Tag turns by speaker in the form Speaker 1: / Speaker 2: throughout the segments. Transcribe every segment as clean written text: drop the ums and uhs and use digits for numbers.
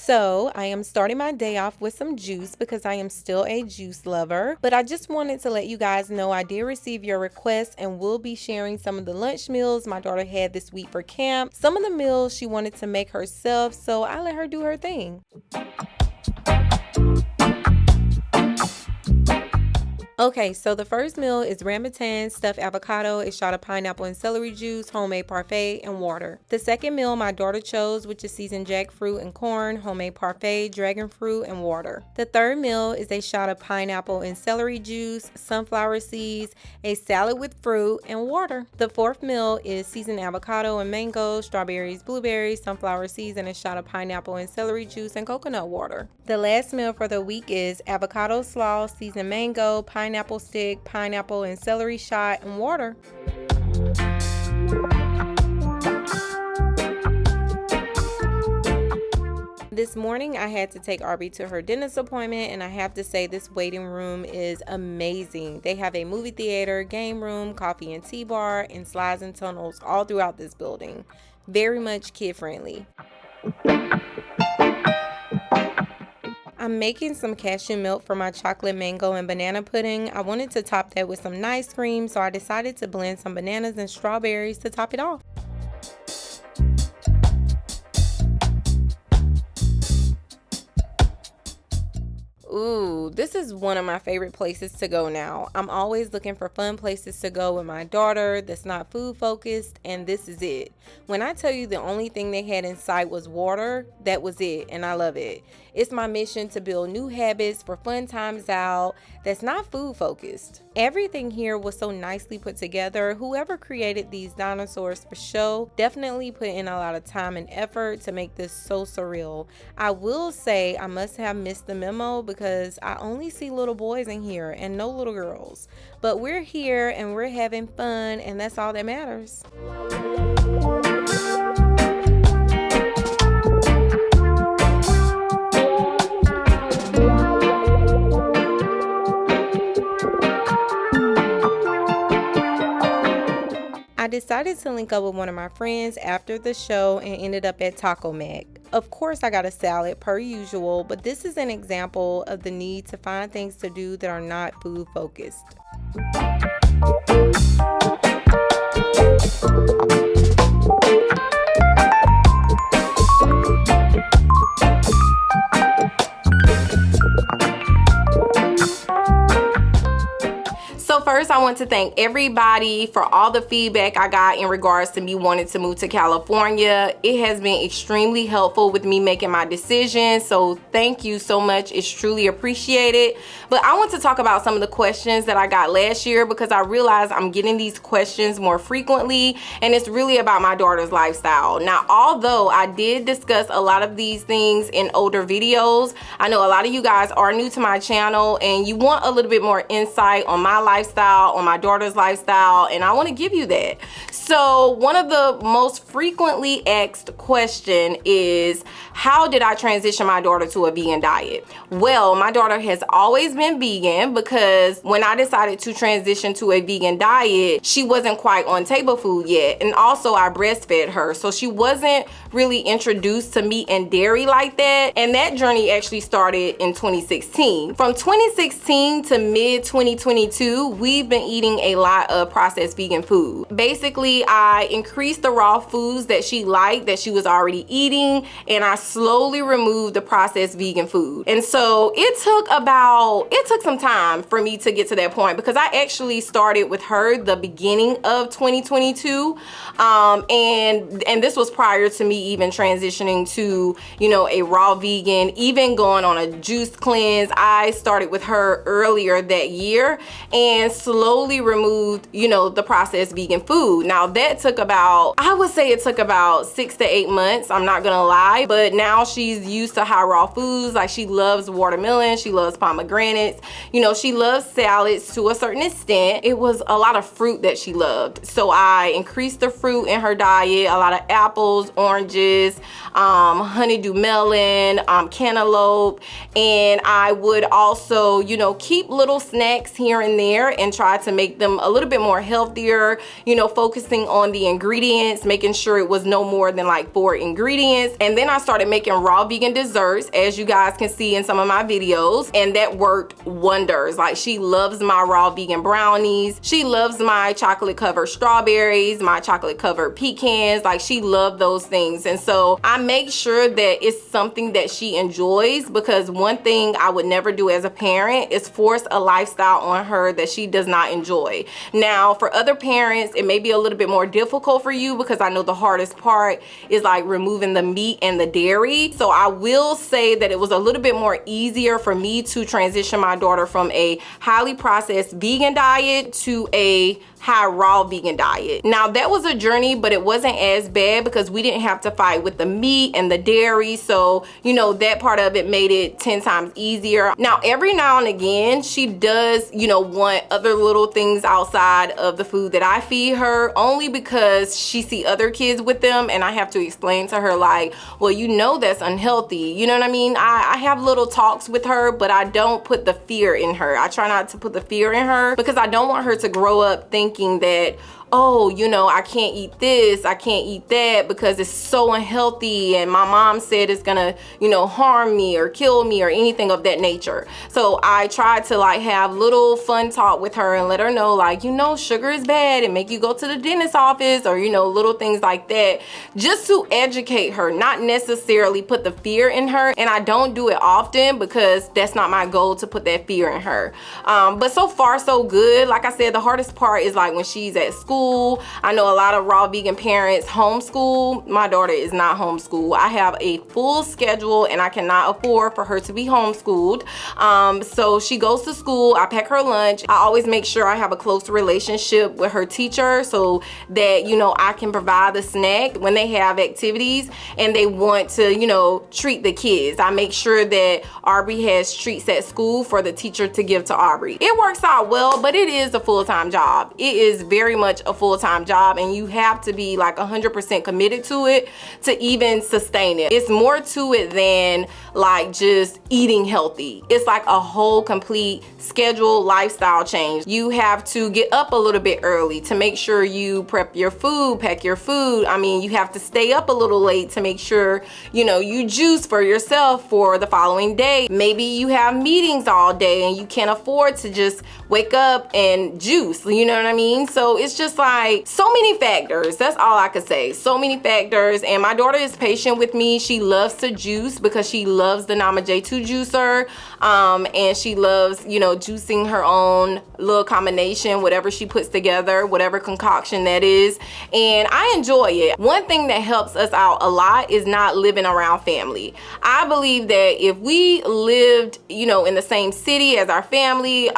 Speaker 1: So I am starting my day off with some juice because I am still a juice lover, but I just wanted to let you guys know I did receive your requests and will be sharing some of the lunch meals my daughter had this week for camp. Some of the meals she wanted to make herself, so I let her do her thing. Okay, so the first meal is rambutan, stuffed avocado, a shot of pineapple and celery juice, homemade parfait, and water. The second meal my daughter chose, which is seasoned jackfruit and corn, homemade parfait, dragon fruit, and water. The third meal is a shot of pineapple and celery juice, sunflower seeds, a salad with fruit, and water. The fourth meal is seasoned avocado and mango, strawberries, blueberries, sunflower seeds, and a shot of pineapple and celery juice and coconut water. The last meal for the week is avocado slaw, seasoned mango, pineapple stick, pineapple and celery shot, and water. This morning I had to take Arby to her dentist appointment, and I have to say this waiting room is amazing. They have a movie theater, game room, coffee and tea bar, and slides and tunnels all throughout this building. Very much kid friendly. I'm making some cashew milk for my chocolate mango and banana pudding. I wanted to top that with some nice cream, so I decided to blend some bananas and strawberries to top it off. Ooh, this is one of my favorite places to go now. I'm always looking for fun places to go with my daughter that's not food focused, and this is it. When I tell you the only thing they had in sight was water, that was it, and I love it. It's my mission to build new habits for fun times out that's not food focused. Everything here was so nicely put together. Whoever created these dinosaurs for show definitely put in a lot of time and effort to make this so surreal. I will say I must have missed the memo because I only see little boys in here and no little girls. But we're here and we're having fun, and that's all that matters. I decided to link up with one of my friends after the show and ended up at Taco Mac. Of course, I got a salad per usual, but this is an example of the need to find things to do that are not food focused. So first, I want to thank everybody for all the feedback I got in regards to me wanting to move to California. It has been extremely helpful with me making my decision. So thank you so much. It's truly appreciated. But I want to talk about some of the questions that I got last year because I realized I'm getting these questions more frequently, and it's really about my daughter's lifestyle. Now, although I did discuss a lot of these things in older videos, I know a lot of you guys are new to my channel and you want a little bit more insight on my lifestyle, on my daughter's lifestyle, and I want to give you that. So one of the most frequently asked question is, how did I transition my daughter to a vegan diet? Well, my daughter has always been vegan because when I decided to transition to a vegan diet, she wasn't quite on table food yet, and also I breastfed her, so she wasn't really introduced to meat and dairy like that, and that journey actually started in 2016. From 2016 to mid 2022, we've been eating a lot of processed vegan food. Basically, I increased the raw foods that she liked, that she was already eating, and I slowly removed the processed vegan food. And so it took some time for me to get to that point because I actually started with her the beginning of 2022, and this was prior to me even transitioning to, you know, a raw vegan, even going on a juice cleanse. I started with her earlier that year and slowly removed, you know, the processed vegan food. Now that took about, I would say it took about 6 to 8 months, I'm not gonna lie, but now she's used to high raw foods. Like, she loves watermelon, she loves pomegranates, you know, she loves salads to a certain extent. It was a lot of fruit that she loved, so I increased the fruit in her diet, a lot of apples, oranges, honeydew melon, cantaloupe, and I would also, you know, keep little snacks here and there and try to make them a little bit more healthier, you know, focusing on the ingredients, making sure it was no more than like 4 ingredients. And then I started making raw vegan desserts, as you guys can see in some of my videos, and that worked wonders. Like, she loves my raw vegan brownies. She loves my chocolate covered strawberries, my chocolate covered pecans. Like, she loved those things. And so I make sure that it's something that she enjoys, because one thing I would never do as a parent is force a lifestyle on her that she does not enjoy. Now, for other parents, it may be a little bit more difficult for you, because I know the hardest part is like removing the meat and the dairy. So I will say that it was a little bit more easier for me to transition my daughter from a highly processed vegan diet to a high raw vegan diet. Now, that was a journey, but it wasn't as bad because we didn't have to fight with the meat and the dairy. So, you know, that part of it made it 10 times easier. Now, every now and again, she does, you know, want other little things outside of the food that I feed her, only because she see other kids with them, and I have to explain to her like, well, you know, that's unhealthy. You know what I mean? I have little talks with her, but I don't put the fear in her. I try not to put the fear in her, because I don't want her to grow up thinking that, oh, you know, I can't eat this, I can't eat that because it's so unhealthy and my mom said it's gonna, you know, harm me or kill me or anything of that nature. So I try to like have little fun talk with her and let her know, like, you know, sugar is bad and make you go to the dentist office, or, you know, little things like that, just to educate her, not necessarily put the fear in her. And I don't do it often because that's not my goal, to put that fear in her. But so far so good. Like I said, the hardest part is like when she's at school. I know a lot of raw vegan parents homeschool. My daughter is not homeschooled. I have a full schedule and I cannot afford for her to be homeschooled. So she goes to school, I pack her lunch. I always make sure I have a close relationship with her teacher so that, you know, I can provide the snack when they have activities and they want to, you know, treat the kids. I make sure that Aubrey has treats at school for the teacher to give to Aubrey. It works out well, but it is a full-time job. It is very much a full-time job, and you have to be like 100% committed to it to even sustain it. It's more to it than like just eating healthy. It's like a whole complete schedule lifestyle change. You have to get up a little bit early to make sure you prep your food, pack your food. I mean, you have to stay up a little late to make sure, you know, you juice for yourself for the following day. Maybe you have meetings all day and you can't afford to just wake up and juice, you know what I mean? So it's just like so many factors. That's all I could say. So many factors. And my daughter is patient with me. She loves to juice because she loves the Nama J2 juicer. And she loves, you know, juicing her own little combination, whatever she puts together, whatever concoction that is. And I enjoy it. One thing that helps us out a lot is not living around family. I believe that if we lived, you know, in the same city as our family,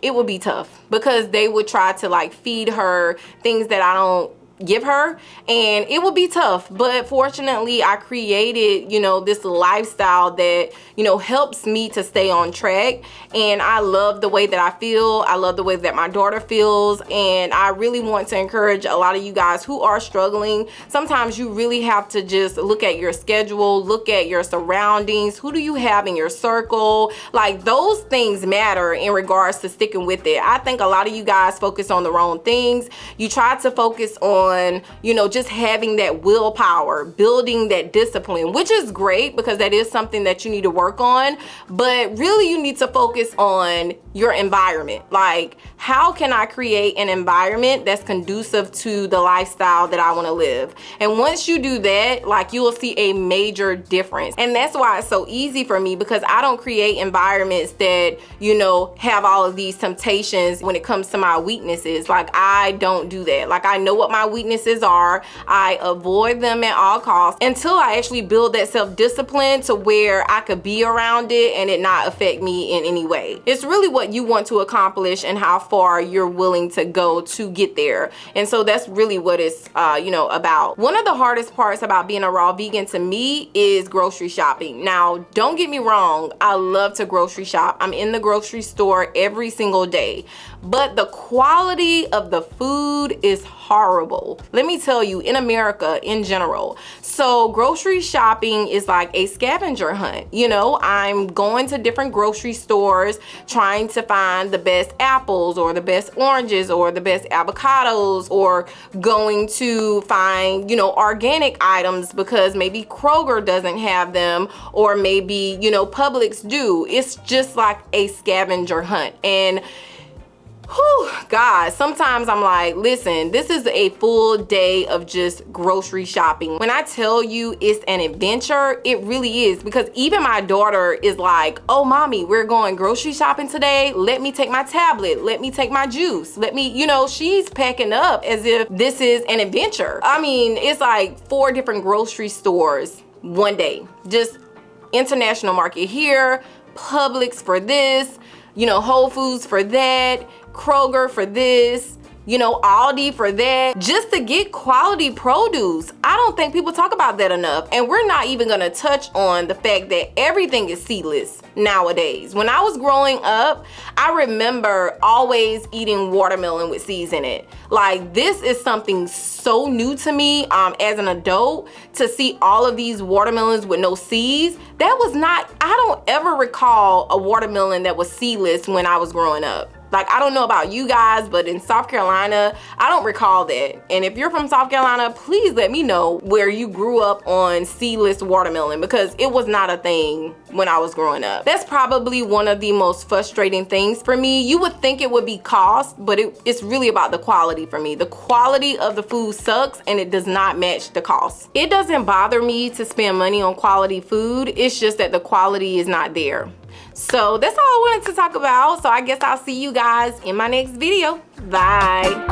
Speaker 1: it would be tough because they would try to like feed her things that I don't give her, and it would be tough. But fortunately, I created, you know, this lifestyle that, you know, helps me to stay on track. And I love the way that I feel. I love the way that my daughter feels. And I really want to encourage a lot of you guys who are struggling. Sometimes you really have to just look at your schedule, look at your surroundings. Who do you have in your circle? Like, those things matter in regards to sticking with it. I think a lot of you guys focus on the wrong things. You try to focus on, you know, just having that willpower, building that discipline, which is great because that is something that you need to work on. But really, you need to focus on your environment. Like, how can I create an environment that's conducive to the lifestyle that I want to live? And once you do that, like, you will see a major difference. And that's why it's so easy for me, because I don't create environments that, you know, have all of these temptations when it comes to my weaknesses. Like, I don't do that. Like, I know what my weaknesses are. I avoid them at all costs until I actually build that self-discipline to where I could be around it and it not affect me in any way. It's really what you want to accomplish and how far you're willing to go to get there. And so that's really what it's you know, about. One of the hardest parts about being a raw vegan to me is grocery shopping. Now, don't get me wrong, I love to grocery shop. I'm in the grocery store every single day. but the quality of the food is horrible. Let me tell you, in America in general. So grocery shopping is like a scavenger hunt. You know, I'm going to different grocery stores trying to find the best apples or the best oranges or the best avocados, or going to find, you know, organic items because maybe Kroger doesn't have them, or maybe, you know, Publix do. It's just like a scavenger hunt. And whew, God, sometimes I'm like, listen, this is a full day of just grocery shopping. When I tell you it's an adventure, it really is, because even my daughter is like, oh, mommy, we're going grocery shopping today. Let me take my tablet. Let me take my juice. Let me, you know, she's packing up as if this is an adventure. I mean, it's like 4 different grocery stores one day. Just International Market here, Publix for this, you know, Whole Foods for that, Kroger for this, you know, Aldi for that, just to get quality produce. I don't think people talk about that enough. And we're not even gonna touch on the fact that everything is seedless nowadays. When I was growing up, I remember always eating watermelon with seeds in it. Like, this is something so new to me as an adult, to see all of these watermelons with no seeds. That was not, I don't ever recall a watermelon that was seedless when I was growing up. Like, I don't know about you guys, but in South Carolina, I don't recall that. And if you're from South Carolina, please let me know where you grew up on seedless watermelon, because it was not a thing when I was growing up. That's probably one of the most frustrating things for me. You would think it would be cost, but it's really about the quality for me. The quality of the food sucks, and it does not match the cost. It doesn't bother me to spend money on quality food. It's just that the quality is not there. So that's all I wanted to talk about. So I guess I'll see you guys in my next video. Bye.